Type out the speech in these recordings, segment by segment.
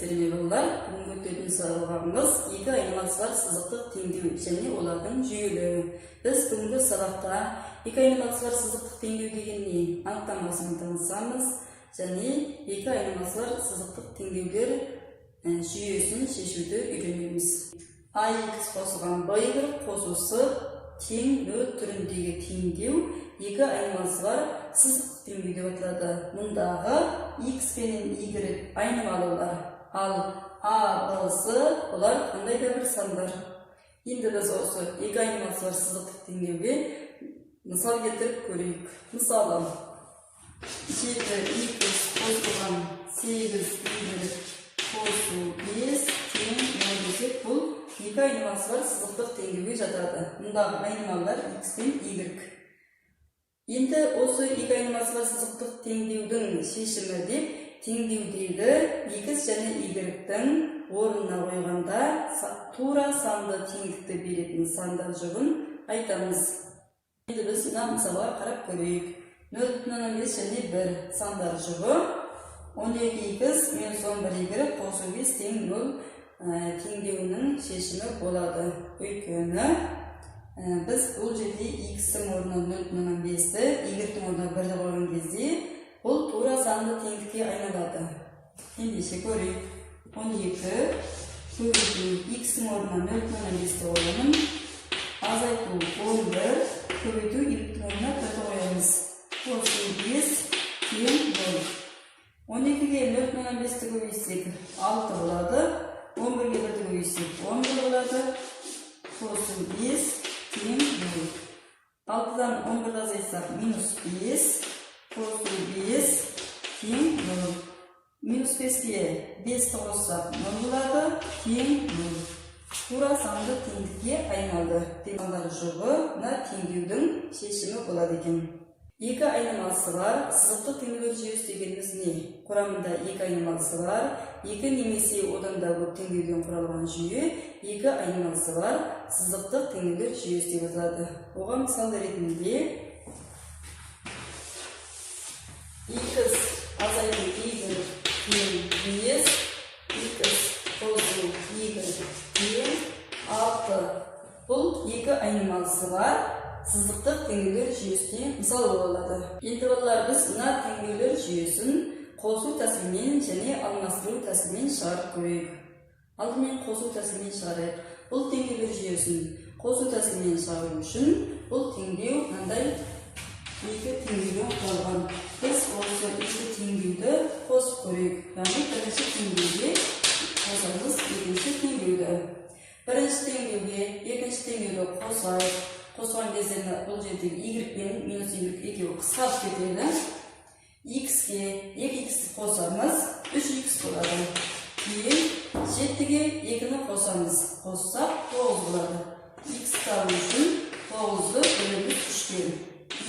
сәлеметсіздер ме балалар? Бүгінгі өтетін сабағымыз екі айнымасы бар сызықтық теңдеу және олардың жүйелері. Біз бүгінгі сабақта екі айнымасы бар сызықтық теңдеу деген не? Анықтамасымен танысамыз және екі айнымасы бар сызықтық теңдеулер жүйесін шешуді үйренеміз. AX қосылған B1 қосылысы тең нөл түріндегі теңдеу екі айнымасы бар сызықтық теңдеу деп аталады. Мұндағы X пен Y айнымалылар, ал A, B, С олар қандай да бір сандар. Енді біз осы екі айнымасы бар сызықтық теңдеуге мысал келтіріп көрейік. Мысалы, 7X қосылған 8Y қосу 5 тең 0 десек, бұл екі айнымасы бар сызықтық теңдеуге жатады. Мұндағы айнымалылар X пен Y. Енді осы екі айнымасы бар сызықтық теңдеудің шешімі деп теңдеудегі X және Y-дің орнына қойғанда тура санды теңдікті беретін сандар жұбын айтамыз. Енді біз мына мысалға қарап көрейік. 0,5 және 1 сандар жұбы 12X минус 11Y қосу 5 тең 0 теңдеуінің шешімі болады. Өйткені біз бұл жерде X-ің орнына 0,5-ті, Y-дің орнына 1-ді қойған кезде бұл тура санды теңдікке айналады. Ендеше көрейік. 12 көбейту X-ің орнына 0,5-ті қойғанын, азайту 11 көбейту Y-дің орнына 1-ді қоямыз. Қосу 5 тең 0. 12-ге 0,5-ті көбейтсек 6 болады. 11-ге 1-ді көбейтсек 11 болады. Қосу 5 тең 0. 6-дан 11-ді азайтсақ минус 5. Қосу 5 тең 0. Минус 5-ге 5-ті қоссақ 0 болады. Тең 0. Тура санды теңдікке айналды. Сандар жұбы мына теңдеудің шешімі болады екен. Екі айнымасы бар сызықтық теңдеулер жүйесі дегеніміз не? Құрамында екі айнымасы бар, екі немесе одан да көп теңдеуден құралған жүйе, екі айнымасы бар сызықтық теңдеулер жүйесі деп аталады. Оған мысал ретінде X азайту Y тең 5, X қосу Y тең 6. Бұл екі айнымасы бар сызықтық теңдеулер жүйесіне мысал болады. Енді балалар, біз мына теңдеулер жүйесін қосу тәсілімен және алмастыру тәсілімен шығарып көрейік. Алдымен қосу тәсілімен шығарайық. Бұл теңдеулер жүйесін қосу тәсілімен шығару үшін бұл теңдеу мынандай екі теңдеуден құралған. Біз осы екі теңдеуді қосып көрейік. Яғни бірінші теңдеуге қосамыз екінші теңдеуді. Бірінші теңдеуге екінші теңдеуді қосайық. Қосған кездерді бұл жердегі Y пен минус Y екеуі қысқарып кетеді. X-ге 2X қосамыз 3X болады. Кейін 7-ге 2-ні қосамыз. Қоссақ 9 болады. X табу үшін 9-ды бөлеміз 3-ке.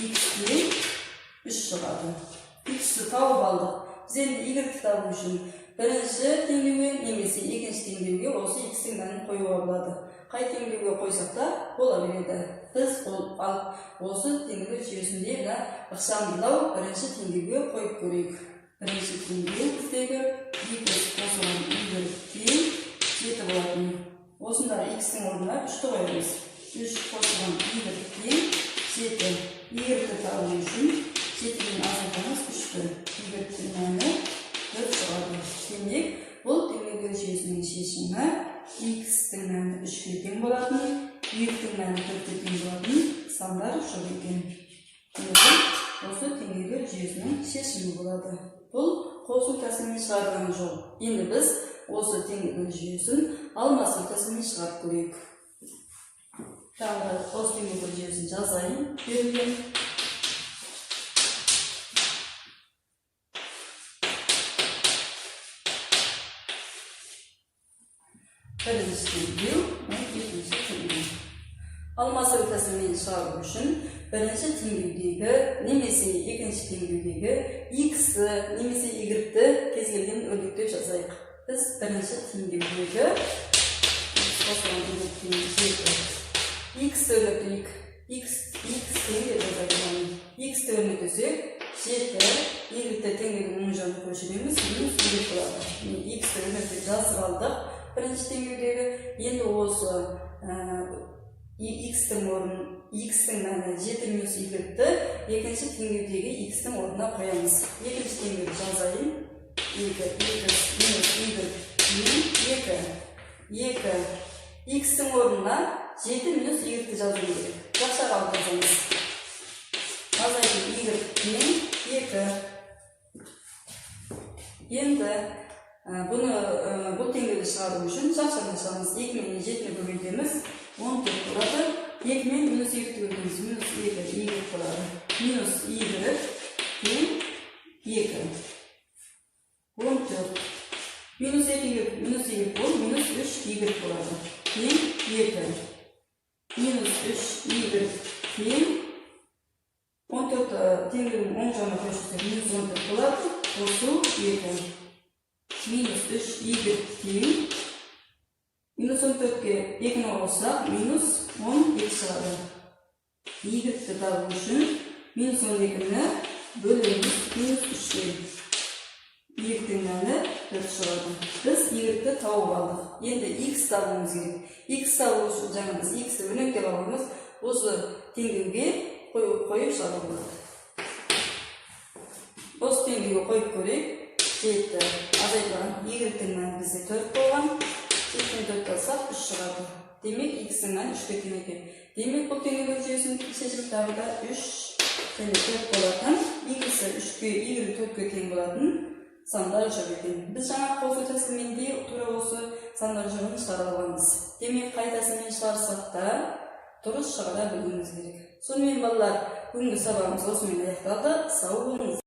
X-ге 3 шығады. X-ті тауып алдық. Біз енді Y-ті табу үшін бірінші теңдеуге немесе екінші теңдеуге осы X-тің мәнін қоюға болады. Қай теңдеуге қойсақ та бола береді. Біз осы теңдеулер жүйесінде ықшамдылау бірінші теңдеуге қойып көрейік. Бірінші теңдеу біздегі X қосылған Y тең 7 болатын. Осында X-тің орнына 3-ті қоямыз. 3 қосылған Y тең 7. Y-ті табу үшін 7-ден азайтамыз 3-ті. Y-тің мәні 4 шығады. Демек, бұл теңдеулер жүйесінің шешімі X-тің мәні 3-ке тең болатын, Y-тің мәні 4-ке тең болатын сандар жұбы екен. Осы теңдеулер жүйесінің шешімі болады. Бұл қосу тәсілімен шығарған жол. Енді біз осы теңдеулер жүйесін алмастыру тәсілімен шығарып көрейік. Тағы осы теңдеулер жүйесін жазайын. Берілген. Бірінші теңдеу, екінші теңдеу. Алмастыру тәсілімен шығару үшін бірінші теңдеудегі немесе екінші теңдеудегі X-ті немесе Y-ті кез келген өрнектеп жазайық. Біз бірінші теңдеудегі X-ті өрнектейік. X тең деп жазайық. X-ті өрнектесек 7, Y-ті de tengeliğin oң жағын көшіреміз, минус y болады. X-ті өнерде жазып алдық. Бірінші теңдеудегі, енді осы X-тің мәні 7 минус y-ті екінші теңдеудегі X-тің орнына қоямыз. Екінші теңдеуді жазайын. 2 минус y 2 X-тің орнына 7 минус y-ті жазу керек. Жақшаға алып жазамыз. Азайту y мен 2. Енді бұл теңдеуді шығару үшін жақшаға шығамыз. 2 мен 7-ні бөлгеніміз 14 болады. 2 мен минус y-ті бөлгеніміз минус y болады. Минус y мен 2. 14. Минус 2 минус y бұл минус 3y болады. Мен 2. Минус 3y мен 14 теңдеудің оң жағына көшірсек минус 14 болады. Қосу 2. Минус 3y тең. Минус 14-ке 2-ні қоссақ минус 12 шығады. Y-ті табу үшін минус 12-ні бөлеміз минус 3-ке. Y-тің мәні 4 шығады. Біз Y-ті тауып алдық. Енді X табуымыз керек. X табу үшін жаңа біз X-ті өнектеп алуымыз осы теңдеуге қойып шығару болады. Осы теңдеуге қойып көрейік. 7 азайтылған Y-тің мәні бізде 4 болған. 7-4 алсақ 3 шығады. Демек X-тің мәні 3-ке тең екен. Демек бұл теңдеу жүйесінің шешімі тағы да 3 және 4 болатын. X-і 3-ке, Y-і 4-ке тең болатын сандар жоқ екен. Біз жаңа қосу тәсілімен де тура осы сандар жоғын шығара аламыз. Демек қай тәсілмен шығарсақ та дұрыс шығара білуіміз керек. Сонымен балалар, бүгінгі сабағымыз осымен аяқталды. Сау болыңыз.